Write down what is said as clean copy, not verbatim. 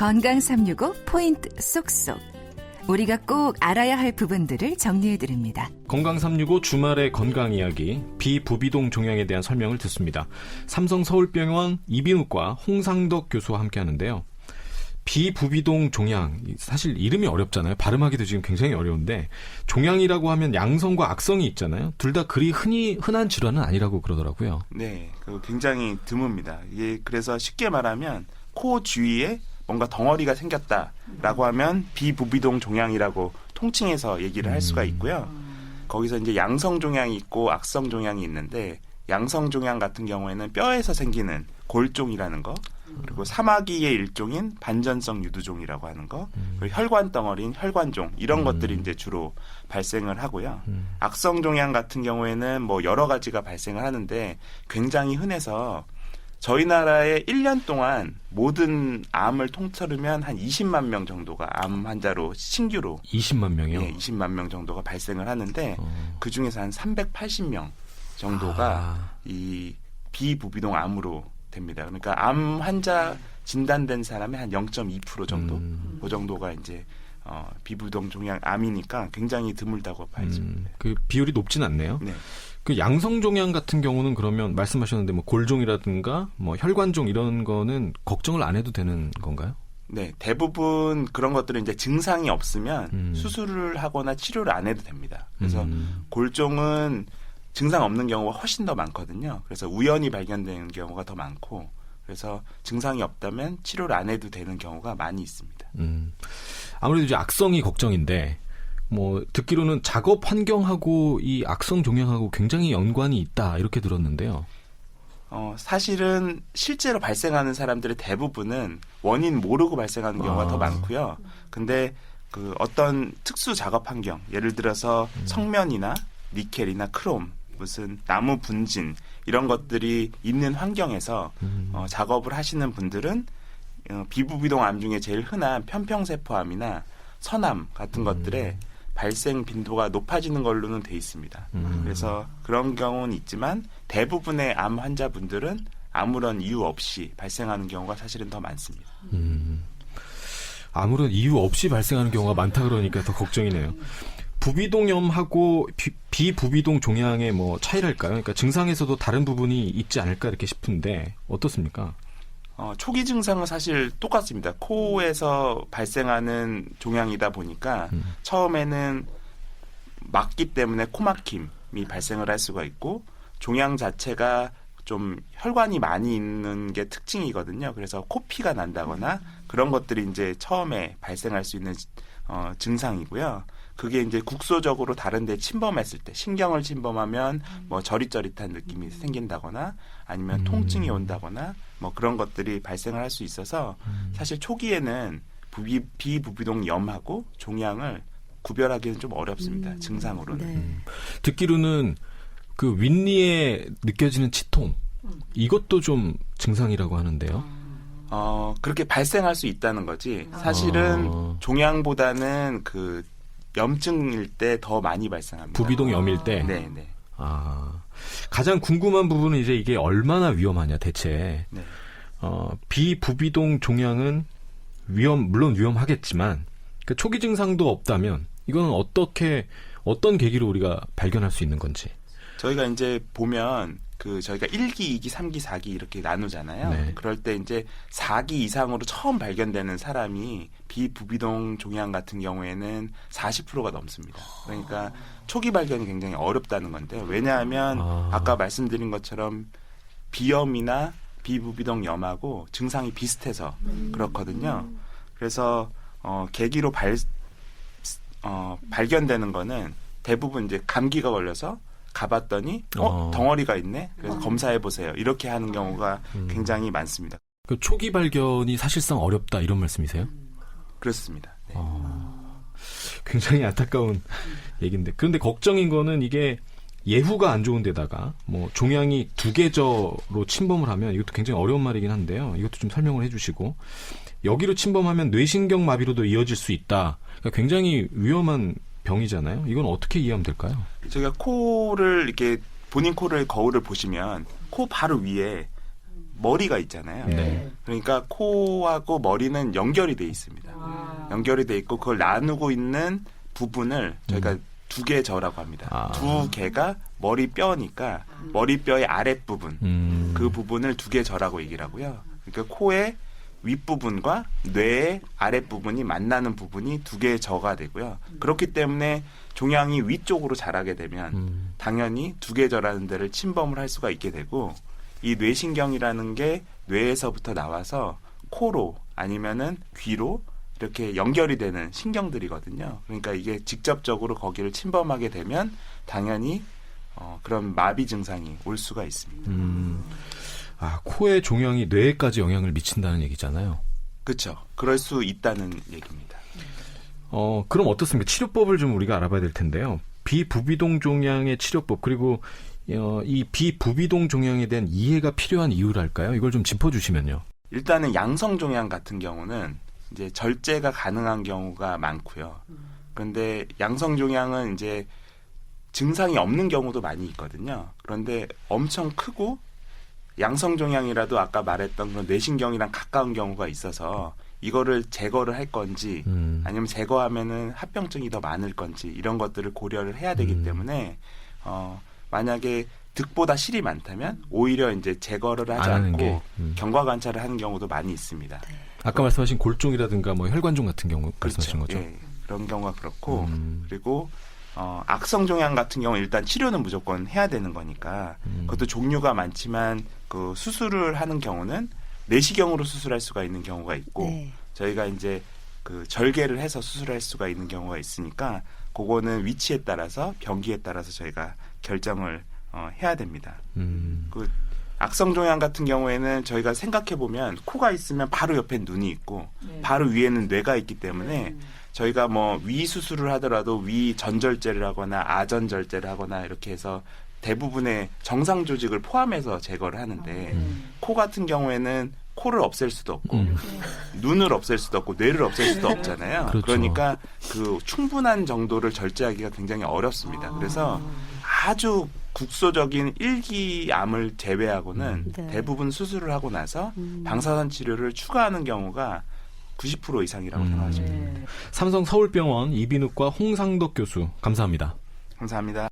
건강 365 포인트 쏙쏙. 우리가 꼭 알아야 할 부분들을 정리해드립니다. 건강 365 주말의 건강 이야기, 비부비동 종양에 대한 설명을 듣습니다. 삼성 서울병원 이비인후과 홍상덕 교수와 함께 하는데요. 비부비동 종양, 사실 이름이 어렵잖아요. 발음하기도 지금 굉장히 어려운데, 종양이라고 하면 양성과 악성이 있잖아요. 둘 다 그리 흔한 질환은 아니라고 그러더라고요. 네, 굉장히 드뭅니다. 이게 그래서 쉽게 말하면 코 주위에 뭔가 덩어리가 생겼다라고 하면 비부비동 종양이라고 통칭해서 얘기를 할 수가 있고요. 거기서 이제 양성 종양이 있고 악성 종양이 있는데, 양성 종양 같은 경우에는 뼈에서 생기는 골종이라는 거, 그리고 사마귀의 일종인 반전성 유두종이라고 하는 거, 그리고 혈관 덩어리인 혈관종, 이런 것들이 이제 주로 발생을 하고요. 악성 종양 같은 경우에는 뭐 여러 가지가 발생을 하는데 굉장히 흔해서 저희 나라에 1년 동안 모든 암을 통틀으면 한 20만 명 정도가 암 환자로 신규로 20만 명이요? 네, 20만 명 정도가 발생을 하는데 그 중에서 한 380명 정도가 이 비부비동 암으로 됩니다. 그러니까 암 환자 진단된 사람의 한 0.2% 정도, 그 정도가 이제 비부비동 종양 암이니까 굉장히 드물다고 봐야죠. 그 비율이 높진 않네요. 네. 그 양성 종양 같은 경우는 그러면 말씀하셨는데 뭐 골종이라든가 뭐 혈관종 이런 거는 걱정을 안 해도 되는 건가요? 네, 대부분 그런 것들은 이제 증상이 없으면 수술을 하거나 치료를 안 해도 됩니다. 그래서 골종은 증상 없는 경우가 훨씬 더 많거든요. 그래서 우연히 발견되는 경우가 더 많고, 그래서 증상이 없다면 치료를 안 해도 되는 경우가 많이 있습니다. 아무래도 이제 악성이 걱정인데, 뭐 듣기로는 작업 환경하고 이 악성 종양하고 굉장히 연관이 있다 이렇게 들었는데요. 사실은 실제로 발생하는 사람들의 대부분은 원인 모르고 발생하는 경우가 더 많고요. 근데 그 어떤 특수 작업 환경, 예를 들어서 성면이나 니켈이나 크롬, 무슨 나무 분진 이런 것들이 있는 환경에서 작업을 하시는 분들은 비부비동 암 중에 제일 흔한 편평세포암이나 선암 같은 것들의 발생 빈도가 높아지는 걸로는 돼 있습니다. 그래서 그런 경우는 있지만 대부분의 암 환자분들은 아무런 이유 없이 발생하는 경우가 사실은 더 많습니다. 아무런 이유 없이 발생하는 경우가 많다 그러니까 더 걱정이네요. 부비동염하고 비부비동 종양의 뭐 차이랄까요? 그러니까 증상에서도 다른 부분이 있지 않을까 이렇게 싶은데 어떻습니까? 초기 증상은 사실 똑같습니다. 코에서 발생하는 종양이다 보니까 처음에는 막기 때문에 코막힘이 발생을 할 수가 있고, 종양 자체가 좀 혈관이 많이 있는 게 특징이거든요. 그래서 코피가 난다거나 그런 것들이 이제 처음에 발생할 수 있는 증상이고요. 그게 이제 국소적으로 다른 데 침범했을 때, 신경을 침범하면 뭐 저릿저릿한 느낌이 생긴다거나 아니면 통증이 온다거나 뭐 그런 것들이 발생을 할 수 있어서 사실 초기에는 비부비동 염하고 종양을 구별하기는 좀 어렵습니다. 증상으로는. 네. 듣기로는 그 윗니에 느껴지는 치통, 이것도 좀 증상이라고 하는데요. 그렇게 발생할 수 있다는 거지. 사실은 종양보다는 그 염증일 때 더 많이 발생합니다. 부비동 염일 때? 네. 가장 궁금한 부분은 이제 이게 얼마나 위험하냐, 대체. 네. 비부비동 종양은 물론 위험하겠지만, 그 초기 증상도 없다면, 이거는 어떤 계기로 우리가 발견할 수 있는 건지. 저희가 이제 보면, 저희가 1기, 2기, 3기, 4기 이렇게 나누잖아요. 네. 그럴 때 이제 4기 이상으로 처음 발견되는 사람이 비부비동 종양 같은 경우에는 40%가 넘습니다. 그러니까 초기 발견이 굉장히 어렵다는 건데요. 왜냐하면 아까 말씀드린 것처럼 비염이나 비부비동 염하고 증상이 비슷해서 그렇거든요. 그래서 계기로 발견되는 거는 대부분 이제 감기가 걸려서 가봤더니 덩어리가 있네. 그래서 검사해보세요. 이렇게 하는 경우가 굉장히 많습니다. 그 초기 발견이 사실상 어렵다 이런 말씀이세요? 그렇습니다. 네. 굉장히 안타까운 얘기인데, 그런데 걱정인 거는 이게 예후가 안 좋은 데다가 뭐 종양이 두 계저로 침범을 하면, 이것도 굉장히 어려운 말이긴 한데요. 이것도 좀 설명을 해주시고, 여기로 침범하면 뇌신경 마비로도 이어질 수 있다. 그러니까 굉장히 위험한 병이잖아요. 이건 어떻게 이해하면 될까요? 저희가 코를 이렇게 본인 코를 거울을 보시면 코 바로 위에 머리가 있잖아요. 네. 그러니까 코하고 머리는 연결이 돼 있습니다. 연결이 돼 있고 그걸 나누고 있는 부분을 저희가 두개저라고 합니다. 두 개가 머리뼈니까 머리뼈의 아랫부분 그 부분을 두개저라고 얘기를 하고요. 그러니까 코의 윗부분과 뇌의 아랫부분이 만나는 부분이 두개저가 되고요. 그렇기 때문에 종양이 위쪽으로 자라게 되면 당연히 두개저라는 데를 침범을 할 수가 있게 되고 이 뇌신경이라는 게 뇌에서부터 나와서 코로 아니면은 귀로 이렇게 연결이 되는 신경들이거든요. 그러니까 이게 직접적으로 거기를 침범하게 되면 당연히 그런 마비 증상이 올 수가 있습니다. 코의 종양이 뇌에까지 영향을 미친다는 얘기잖아요. 그렇죠. 그럴 수 있다는 얘기입니다. 그럼 어떻습니까? 치료법을 좀 우리가 알아봐야 될 텐데요. 비부비동 종양의 치료법 그리고 이 비부비동 종양에 대한 이해가 필요한 이유랄까요? 이걸 좀 짚어주시면요. 일단은 양성 종양 같은 경우는 이제 절제가 가능한 경우가 많고요. 그런데 양성 종양은 이제 증상이 없는 경우도 많이 있거든요. 그런데 엄청 크고 양성 종양이라도 아까 말했던 그런 뇌신경이랑 가까운 경우가 있어서 이거를 제거를 할 건지 아니면 제거하면은 합병증이 더 많을 건지 이런 것들을 고려를 해야 되기 때문에 만약에 득보다 실이 많다면 오히려 이제 제거를 하지 않고 경과 관찰을 하는 경우도 많이 있습니다. 아까 말씀하신 골종이라든가 뭐 혈관종 같은 경우 말씀하신 거죠? 예, 그런 경우가 그렇고 그리고 악성 종양 같은 경우는 일단 치료는 무조건 해야 되는 거니까 그것도 종류가 많지만 그 수술을 하는 경우는 내시경으로 수술할 수가 있는 경우가 있고 네. 저희가 이제 그 절개를 해서 수술할 수가 있는 경우가 있으니까 그거는 위치에 따라서 병기에 따라서 저희가 결정을 해야 됩니다. 그 악성 종양 같은 경우에는 저희가 생각해 보면 코가 있으면 바로 옆에 눈이 있고 바로 위에는 뇌가 있기 때문에 저희가 뭐 위 수술을 하더라도 위 전절제를 하거나 아전절제를 하거나 이렇게 해서 대부분의 정상 조직을 포함해서 제거를 하는데 코 같은 경우에는 코를 없앨 수도 없고 눈을 없앨 수도 없고 뇌를 없앨 수도 없잖아요. 그렇죠. 그러니까 그 충분한 정도를 절제하기가 굉장히 어렵습니다. 그래서 아주 국소적인 일기암을 제외하고는 네. 대부분 수술을 하고 나서 방사선 치료를 추가하는 경우가 90% 이상이라고 생각하시면 됩니다. 삼성 서울병원 이비인후과 홍상덕 교수 감사합니다. 감사합니다.